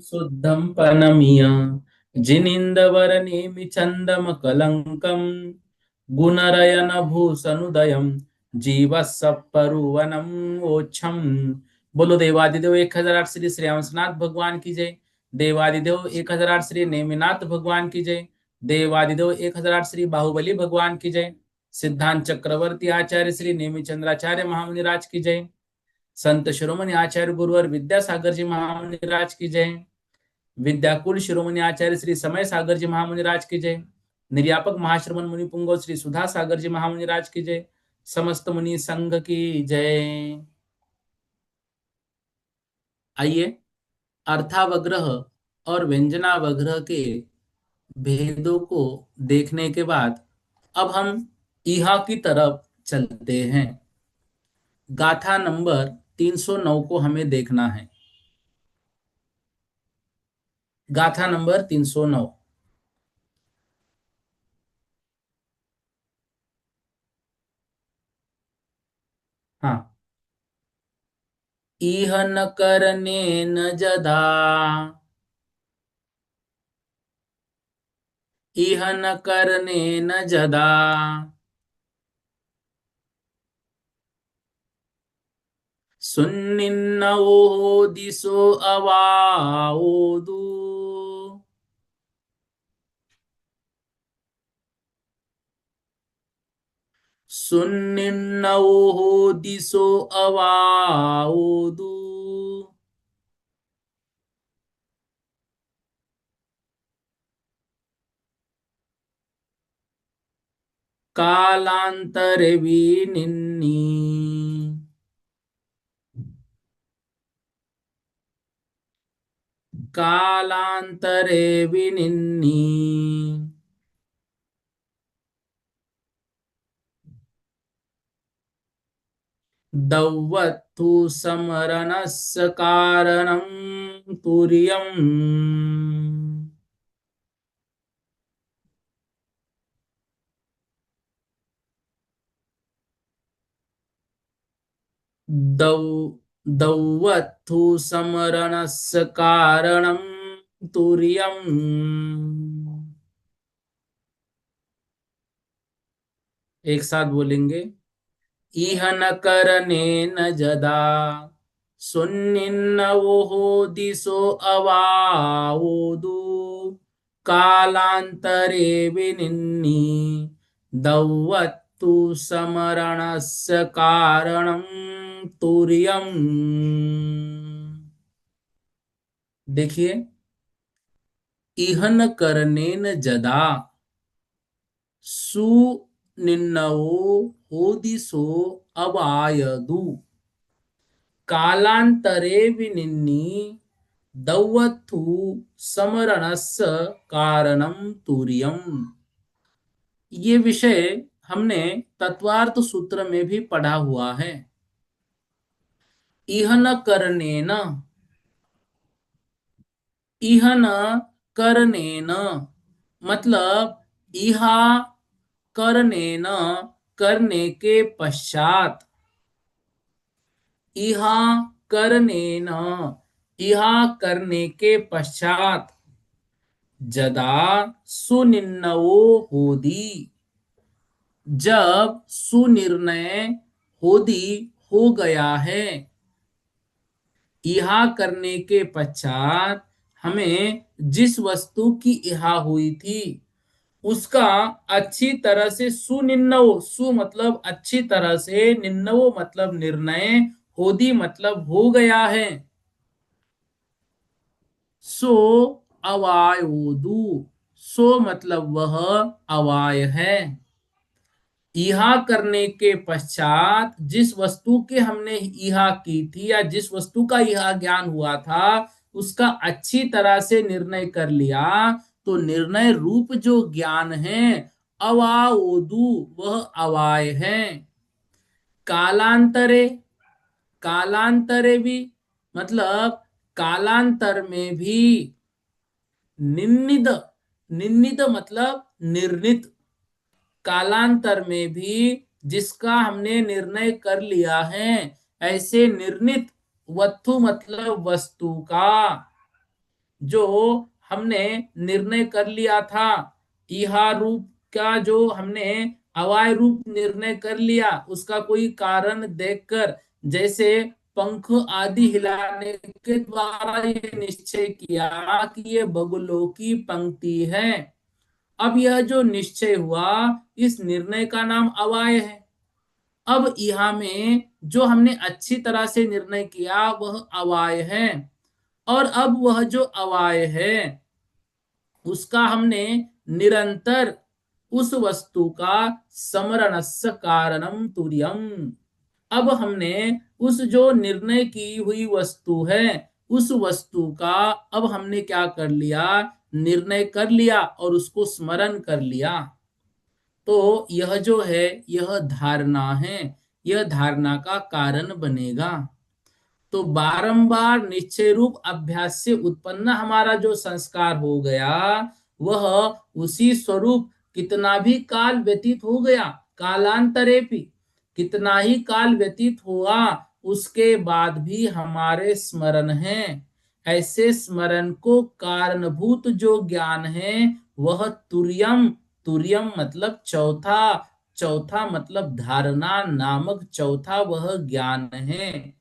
शुद्धं पनमिय जिनिंदवरनेमि चंदमकलंकं गुणरयन भूषणुदयं जीवसपरुवनम ओछम। बोलो देवादिदेव 1008 श्री श्री हंसनाथ भगवान की जय। देवादिदेव 1008 श्री नेमिनाथ भगवान की जय। देवादिदेव 1008 श्री बाहुबली भगवान की जय। सिद्धांत चक्रवर्ती आचार्य श्री नेमिचंद्राचार्य महामुनिराज की जय। संत शिरोमणि आचार्य गुरुवर विद्यासागर जी महामुनिराज की जय। विद्याकुल शिरोमणि आचार्य श्री समय सागर जी महामुनिराज की जय। निर्यापक महाश्रमण मुनि पुंगव श्री सुधा सागर जी महामुनिराज की जय। समस्त मुनि संघ की जय। आइए, अर्थावग्रह और व्यंजनावग्रह के भेदों को देखने के बाद अब हम इहा की तरफ चलते हैं। गाथा नंबर 309 को हमें देखना है। गाथा नंबर 309। हाँ। इह न करने न जदा, इह न करने न जदा, सुन्निन्नवो दिशो अवाओदु। सुन्निन्नवो दिशो अवाओदु। कालांतरे विनिन्नि, कालांतरे विनिन्नि, दौवत्तु समरणस्य कारणं तुर्यम्। दौ दौवत्थु समरणस्य कारणं तुर्यम्। एक साथ बोलेंगे। इह न करने न जदा, सुन्निन्नवोः दिशो अवाओदु। कालांतरे विनिन्नि, दौवत्तु समरणस्य कारणं तुर्यम्। देखिए, इहन करने न जदा, सु निन्नवो होदिसो अवायदु। कालांतरे विनिन्नि, दौवत्थु समरणस्य कारणम तुर्यम्। ये विषय हमने तत्वार्थ सूत्र में भी पढ़ा हुआ है। इह न करने न, इह न करने न मतलब इहा करने न, करने के पश्चात। इहा करने न, इहा करने के पश्चात। जदा सुनिन्नवो होदी, जब सुनिर्णय होदी हो गया है। इहा करने के पश्चात हमें जिस वस्तु की इहा हुई थी उसका अच्छी तरह से सुनिन्नव, सु मतलब अच्छी तरह से, निन्नव मतलब निर्णय, होदी मतलब हो गया है। सो अवायोदु, सो मतलब वह अवाय है। इहा करने के पश्चात जिस वस्तु के हमने इहा की थी या जिस वस्तु का इहा ज्ञान हुआ था उसका अच्छी तरह से निर्णय कर लिया, तो निर्णय रूप जो ज्ञान है अवाओदु वह अवाय है। कालांतरे, कालांतरे भी मतलब कालांतर में भी, निन्निद, निन्निद मतलब निर्णित, कालांतर में भी जिसका हमने निर्णय कर लिया है, ऐसे निर्णित वस्तु मतलब वस्तु का जो हमने निर्णय कर लिया था, इहा रूप का जो हमने अवाय रूप निर्णय कर लिया, उसका कोई कारण देखकर, जैसे पंख आदि हिलाने के द्वारा ये निश्चय किया कि ये बगुलों की पंक्ति है। अब यह जो निश्चय हुआ इस निर्णय का नाम अवाय है। अब यहाँ में जो हमने अच्छी तरह से निर्णय किया वह अवाय है, और अब वह जो अवाय है उसका हमने निरंतर उस वस्तु का समरणस्य कारणम तुर्यम। अब हमने उस जो निर्णय की हुई वस्तु है उस वस्तु का अब हमने क्या कर लिया, निर्णय कर लिया और उसको स्मरण कर लिया। तो यह जो है यह धारणा है, यह धारणा का कारण बनेगा। तो बारंबार निश्चय रूप अभ्यास से उत्पन्न हमारा जो संस्कार हो गया वह उसी स्वरूप कितना भी काल व्यतीत हो गया, कालांतरे भी कितना ही काल व्यतीत हुआ उसके बाद भी हमारे स्मरण है। ऐसे स्मरण को कारणभूत जो ज्ञान है वह तुर्यम, तुर्यम मतलब चौथा, चौथा मतलब धारणा नामक चौथा वह ज्ञान है।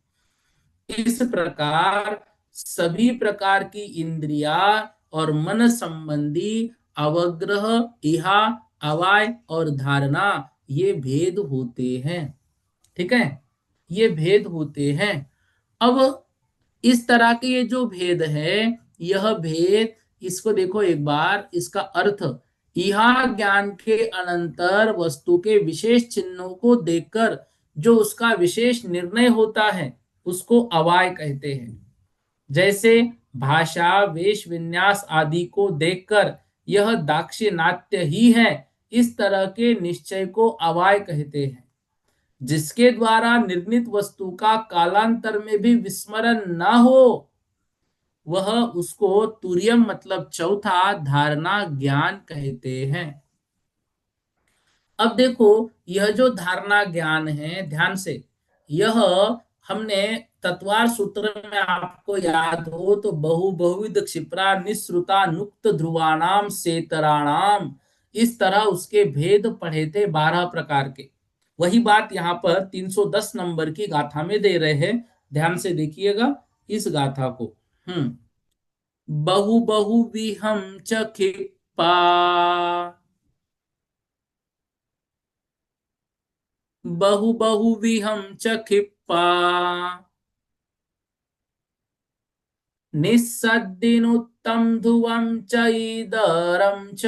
इस प्रकार सभी प्रकार की इंद्रिया और मन संबंधी अवग्रह, इहा, अवाय और धारणा ये भेद होते हैं। ठीक है, ये भेद होते हैं। अब इस तरह के ये जो भेद है, यह भेद, इसको देखो एक बार, इसका अर्थ, इहा ज्ञान के अनंतर वस्तु के विशेष चिन्हों को देखकर जो उसका विशेष निर्णय होता है उसको अवाय कहते हैं। जैसे भाषा वेश विन्यास आदि को देखकर यह दाक्षिणात्य ही है, इस तरह के निश्चय को अवाय कहते हैं। जिसके द्वारा निर्णित वस्तु का कालांतर में भी विस्मरण न हो वह उसको तुर्यम मतलब चौथा धारणा ज्ञान कहते हैं। अब देखो यह जो धारणा ज्ञान है, ध्यान से, यह हमने तत्वार सूत्र में आपको याद हो तो बहु बहुविध क्षिप्रा निश्रुता नुक्त ध्रुवाणाम सेतराणाम, इस तरह उसके भेद पढ़े थे 12 प्रकार के। वही बात यहाँ पर 310 नंबर की गाथा में दे रहे हैं, ध्यान से देखिएगा इस गाथा को। बहु बहु विहम च क्षिप्पा, बहु बहु विहम च क्षिप्पा, निस्सद्दिनुत्तम ध्रुवं च ईदरं च,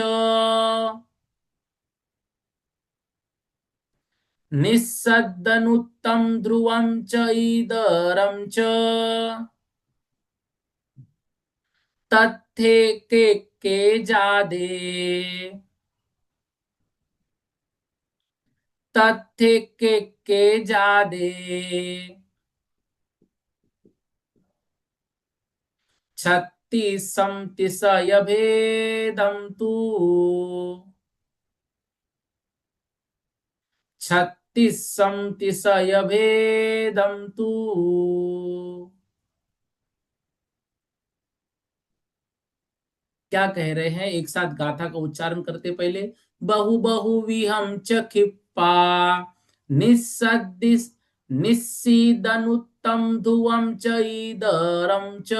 निस्सद्दनुत्तम ध्रुवं च ईदरं च, तत्थे के जादे, तत्थे के जादे, छत्तीसमतिशय भेदम तू, छत्तीसमतिशय भेदम तू। क्या कह रहे हैं, एक साथ गाथा का उच्चारण करते पहले। बहु बहु विहम च क्षिप्पा, निस्सद्दिस निस्सीदनुत्तम ध्रुवं च ईदरं च,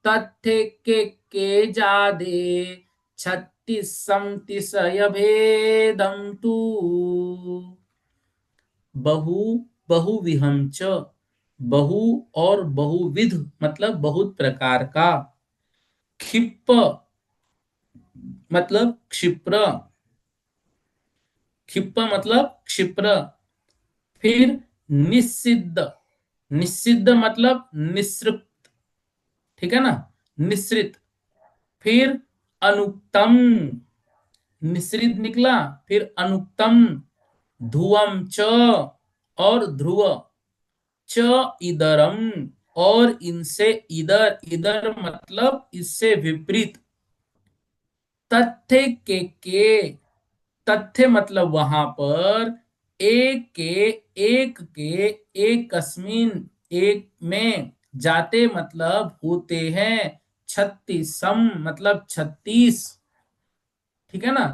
तत्थे के जादे छत्तीसमतिशय भेदम तू। बहु बहुविहम च, बहु और बहुविध मतलब बहुत प्रकार का, क्षिप्प मतलब क्षिप्र, क्षिप मतलब क्षिप्र। फिर निषिद्ध, निषिद्ध मतलब निसृत, ठीक है ना, निसृत। फिर अनुक्तम, निसृत निकला, फिर अनुक्तम, ध्रुवम च और ध्रुव, च इधरम और इनसे इधर, इधर मतलब इससे विपरीत। तथ्य के, तथ्य मतलब वहां पर, एक के एक कस्मिन, एक में, जाते मतलब होते हैं, छत्तीसम मतलब 36, ठीक है ना,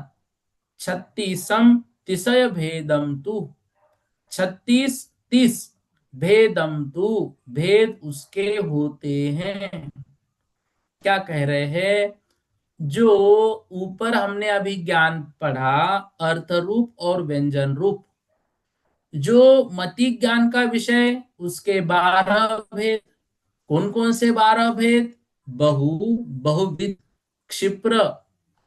छत्तीसम तिसय भेदम तु, 36 30, भेदम तु भेद उसके होते हैं। क्या कह रहे हैं, जो ऊपर हमने अभी ज्ञान पढ़ा, अर्थ रूप और व्यंजन रूप, जो मति ज्ञान का विषय, उसके 12 भेद। कौन कौन से 12 भेद, बहु, बहुविध, क्षिप्र,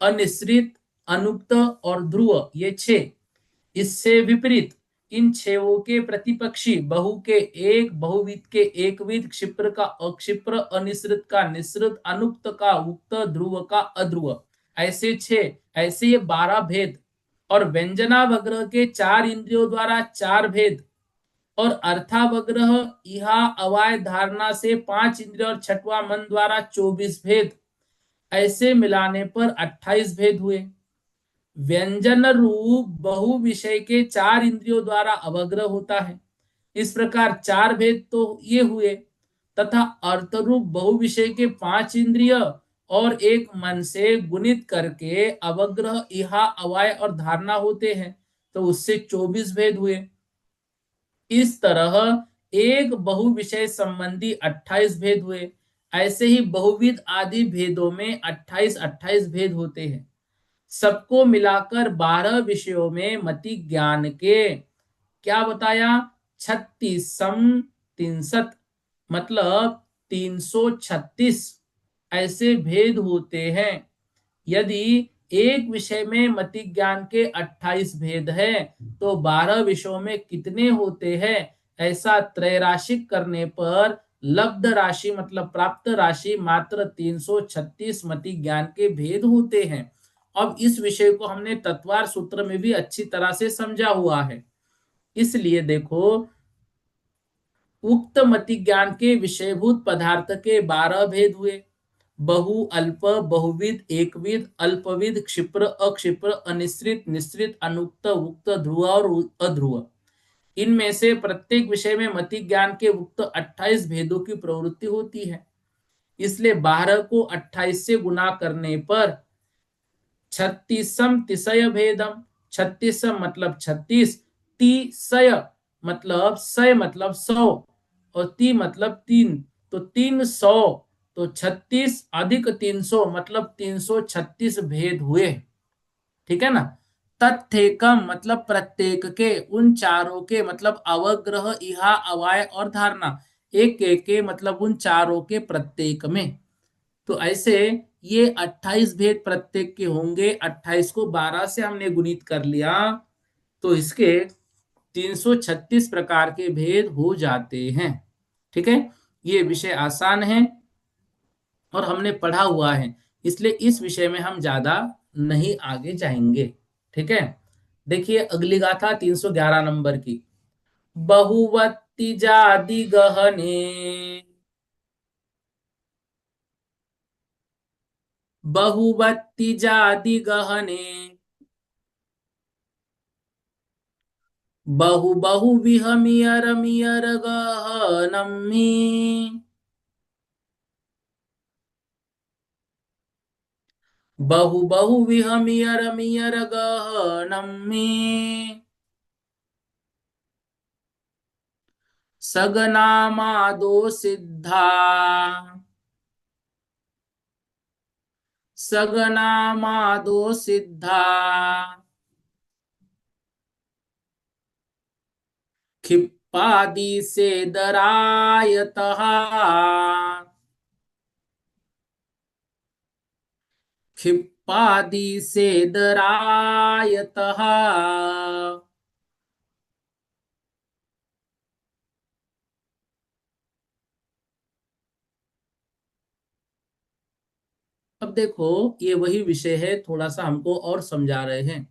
अनिश्रित, अनुक्त और ध्रुव, ये 6। इससे विपरीत इन छेवों के प्रतिपक्षी, बहु के एक, बहुविध के एकविध, क्षिप्र का अक्षिप्र, अनिश्रित का निश्रित, अनुक्त का उक्त, ध्रुव का अध्रुव, ऐसे 6, ऐसे ये 12 भेद। और व्यंजनावग्रह के 4 इंद्रियों द्वारा 4 भेद, और अर्थावग्रह इहा अवाय धारणा से 5 इंद्रिय और छठवां मन द्वारा 24 भेद, ऐसे मिलाने पर 28 भेद हुए। व्यंजन रूप बहु विषय के 4 इंद्रियों द्वारा अवग्रह होता है, इस प्रकार 4 भेद तो ये हुए। तथा अर्थ रूप बहु विषय के 5 इंद्रिय और एक मन से गुणित करके अवग्रह इहा अवाय और धारणा होते हैं, तो उससे 24 भेद हुए। इस तरह एक बहु विषय संबंधी 28 भेद हुए। ऐसे ही बहुविध आदि भेदों में 28 28 भेद होते हैं। सबको मिलाकर 12 विषयों में मति ज्ञान के क्या बताया, 36 63 मतलब 336 ऐसे भेद होते हैं। यदि एक विषय में मति ज्ञान के 28 भेद है, तो 12 विषयों में कितने होते हैं, ऐसा त्रैराशिक करने पर लब्ध राशि मतलब प्राप्त राशि मात्र 336 मति ज्ञान के भेद होते हैं। अब इस विषय को हमने तत्वार सूत्र में भी अच्छी तरह से समझा हुआ है। इसलिए देखो, उक्त मति ज्ञान के विषयभूत पदार्थ के 12 भेद हुए, बहु, अल्प, बहुविध, एकविध, अल्पविध, क्षिप्र, अक्षिप्र, अनिश्रित, निश्रित, अनुक्त, उक्त, ध्रुव और अध्रुव। इनमें से प्रत्येक विषय में मति ज्ञान के उक्त 28 भेदों की प्रवृत्ति होती है। इसलिए 12 को 28 से गुना करने पर 36 तिसय भेदम, 36 मतलब 36, तिसय मतलब सय मतलब 100, और ती मतलब 3, तो 300, तो 36 अधिक 300 मतलब 336 भेद हुए, ठीक है ना। तथ्यकम मतलब प्रत्येक के, उन चारों के मतलब अवग्रह इहा अवाय और धारणा, एक एक के मतलब उन चारों के प्रत्येक में। तो ऐसे ये 28 भेद प्रत्येक के होंगे। 28 को 12 से हमने गुणित कर लिया, तो इसके 336 प्रकार के भेद हो जाते हैं, ठीक है। ये विषय आसान है और हमने पढ़ा हुआ है, इसलिए इस विषय में हम ज्यादा नहीं आगे जाएंगे, ठीक है। देखिए अगली गाथा 311 नंबर की। बहुवत्ति जाति गहने, बहुवत्ति जाति गहने, बहु बहु विहमियर मियर गहनमि, बहु बहु विहमियर मियर गहनमि, सगनामादो सिद्धा, सगनामादो सिद्धा, खिप्पादि से दरायतः, क्षिपादि सेदरायतः। अब देखो, ये वही विषय है, थोड़ा सा हमको और समझा रहे हैं।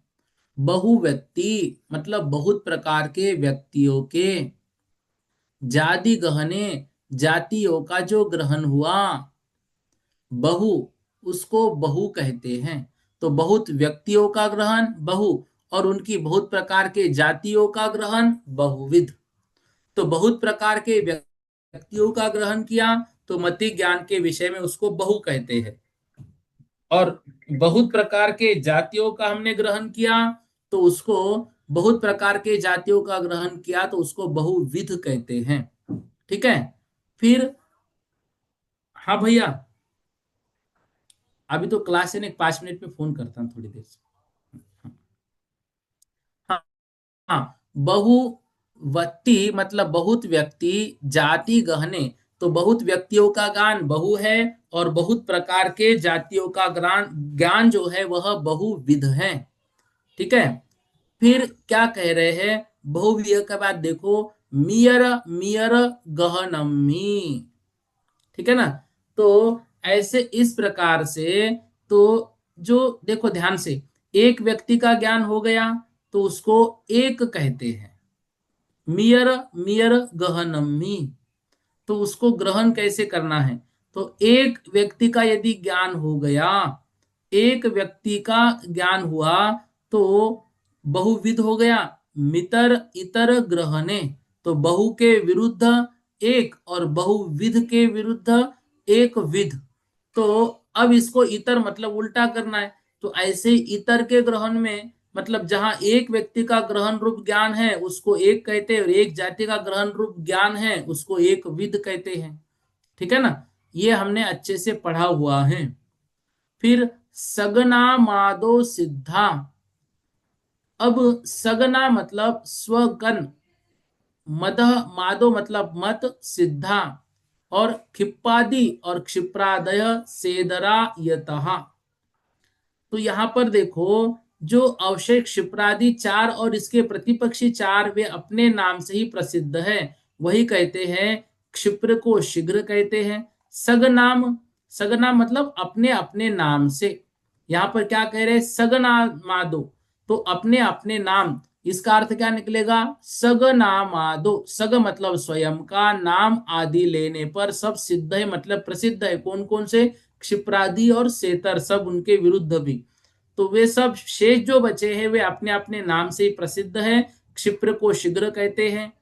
बहु व्यक्ति मतलब बहुत प्रकार के व्यक्तियों के, जाति गहने जातियों का जो ग्रहण हुआ, बहु उसको बहु कहते हैं। तो बहुत व्यक्तियों का ग्रहण बहु, और उनकी बहुत प्रकार के जातियों का ग्रहण बहुविध। तो बहुत प्रकार के व्यक्तियों का ग्रहण किया तो मति ज्ञान के विषय में उसको बहु कहते हैं। और बहुत प्रकार के जातियों का हमने ग्रहण किया तो उसको, बहुत प्रकार के जातियों का ग्रहण किया तो उसको बहुविध कहते हैं। ठीक है। फिर, हाँ भैया, अभी तो क्लास है ना, 5 मिनट में फोन करता हूँ थोड़ी देर से। हाँ। हाँ, बहुवत्ती मतलब बहुत व्यक्ति, जाति गहने, तो बहुत व्यक्तियों का ज्ञान बहु है, और बहुत प्रकार के जातियों का ज्ञान ज्ञान जो है वह बहुविध है। ठीक है। फिर क्या कह रहे हैं, बहुविध के बाद देखो, मियर मियर गहनमी। ठीक है ना। तो ऐसे इस प्रकार से, तो जो देखो ध्यान से, एक व्यक्ति का ज्ञान हो गया तो उसको एक कहते हैं, मियर मियर गहनमी। तो उसको ग्रहण कैसे करना है, तो एक व्यक्ति का यदि ज्ञान हो गया, एक व्यक्ति का ज्ञान हुआ तो बहुविध हो गया। मितर इतर ग्रहणे, तो बहु के विरुद्ध एक, और बहुविध के विरुद्ध एक विध। तो अब इसको इतर मतलब उल्टा करना है। तो ऐसे इतर के ग्रहण में, मतलब जहां एक व्यक्ति का ग्रहण रूप ज्ञान है उसको एक कहते हैं, और एक जाति का ग्रहण रूप ज्ञान है उसको एक विध कहते हैं। ठीक है ना। ये हमने अच्छे से पढ़ा हुआ है। फिर सगना मादो सिद्धा। अब सगना मतलब स्वगन, मद मादो मतलब मत, सिद्धा, और क्षिपादि और क्षिप्रादय सेदरा यतः। तो यहां पर देखो, जो अवशेष क्षिप्रादि चार और इसके प्रतिपक्षी चार वे अपने नाम से ही प्रसिद्ध है, वही कहते हैं। क्षिप्र को शीघ्र कहते हैं। सगनाम, सगनाम मतलब अपने अपने नाम से। यहां पर क्या कह रहे हैं, सगनामादो, तो अपने अपने नाम। इसका अर्थ क्या निकलेगा, सगनामादो, सग मतलब स्वयं का, नाम आदि लेने पर सब सिद्ध है मतलब प्रसिद्ध है। कौन कौन से, क्षिप्रादि और सेतर, सब उनके विरुद्ध भी। तो वे सब शेष जो बचे हैं वे अपने अपने नाम से ही प्रसिद्ध है। क्षिप्र को शीघ्र कहते हैं,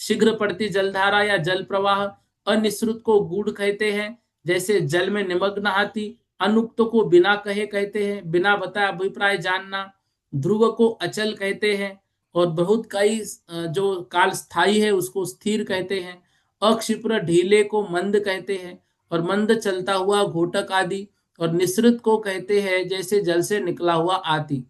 शीघ्र पड़ती जलधारा या जल प्रवाह। अनिश्रुत को गूढ़ कहते हैं, जैसे जल में निमग्न हाथी। अनुक्त को बिना कहे कहते हैं, बिना बताए अभिप्राय जानना। ध्रुव को अचल कहते हैं, और बहुत कई जो काल स्थायी है उसको स्थिर कहते हैं। अक्षिप्र ढीले को मंद कहते हैं, और मंद चलता हुआ घोटक आदि। और निसृत को कहते हैं जैसे जल से निकला हुआ आदि।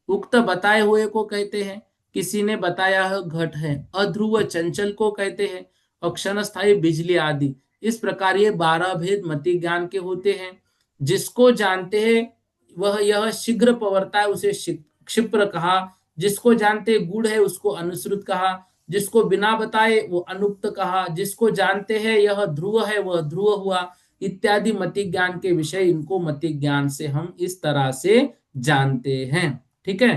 उक्त बताए हुए को कहते हैं, किसी ने बताया है घट है। अध्रुव चंचल को कहते हैं, और क्षणस्थायी बिजली आदि। इस प्रकार ये 12 भेद मति ज्ञान के होते हैं। जिसको जानते हैं वह यह शीघ्र पवरता है, उसे क्षिप्र कहा। जिसको जानते गुड़ है उसको अनुश्रुत कहा। जिसको बिना बताए वो अनुक्त कहा। जिसको जानते हैं यह ध्रुव है वह ध्रुव हुआ। इत्यादि मति ज्ञान के विषय, इनको मति ज्ञान से हम इस तरह से जानते हैं। ठीक है।